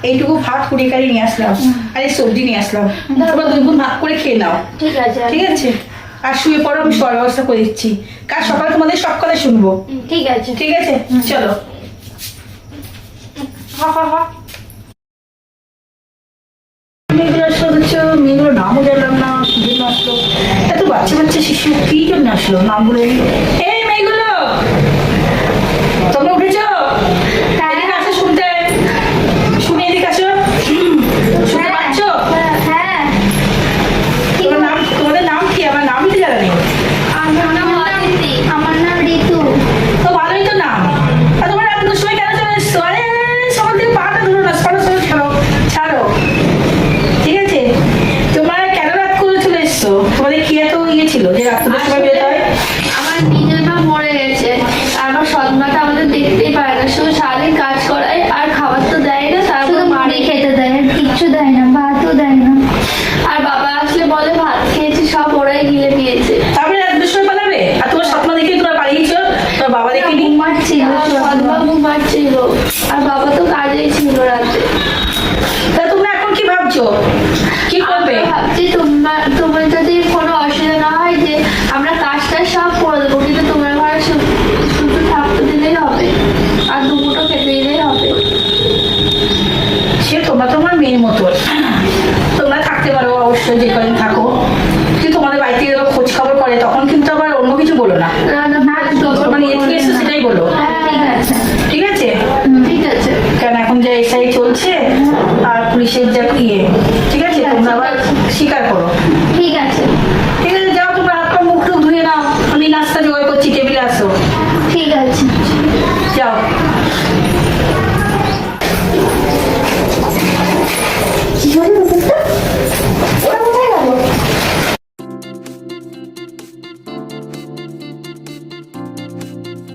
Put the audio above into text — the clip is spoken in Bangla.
এইটুকু ভাত কুড়িয়ে কারি নিয়ে আসলাম আর এই সবজি নিয়ে আসলাম, তোমরা দুই বোন ভাগ করে খেয়ে নাও। ঠিক আছে, ঠিক আছে। আর শুয়ে পড়ো, আমি শোয়ার ব্যবস্থা করে দিচ্ছি। কাল সকালে তোমাদের সব কথা শুনবো। ঠিক আছে। ঠিক আছে, চলো। হা হা হা। মেয়েগুলো আসলো হচ্ছে, মেয়েগুলো নামও জানলাম না, কি জন্য আসলো। এত বাচ্চা বাচ্চা শিশু কি জন্য আসলো নামগুলো? এই মেয়েগুলো, তোমরা উঠেছো? এদিকে আসো শুনতে, শুনে এদিকে আসো। শুনতে পাচ্ছ? হ্যাঁ, তোমার নাম, তোমাদের নাম কি? আমার নামই তো জানা নেই। আমার নাম ঋতু। তো ভালোই তো নাম। আর তোমরা এত সময় কেন চলে এসছো? আরে সকাল থেকে পাটা ধরো না, সরো সরো, ছাড়ো ছাড়ো। ঠিক আছে, তোমরা কেন রাত করে চলে এসছো? তোমাদের কি এত ইয়ে ছিল যে রাত করে সময় বেরোতে হয়? আমার নিজের মা মরে গেছে, আমার সৎমাটা আমাদের দেখতেই পারে না, শুধু সারাদিন কাজ করায় আর খাবার তো দেয় না, তারপর মারি খেতে দেয়, কিচ্ছু দেয় না, ভাতও দেয় না। আর বাবা আসলে বলে ভাত খেয়েছি, সব ওরাই গিলে দিয়েছে। তারপরে রাত দুটোর পালাবে? আর তোমার স্বপ্ন দেখে তোমরা পালিয়েছো, তোমার বাবা দেখে নি? ঘুমাচ্ছিল, সৎমা ঘুমাচ্ছিল, আর বাবা তো কাজেই ছিল রাতে। তা তোমরা এখন কি ভাবছো, কি করবে? আমরা ভাবছি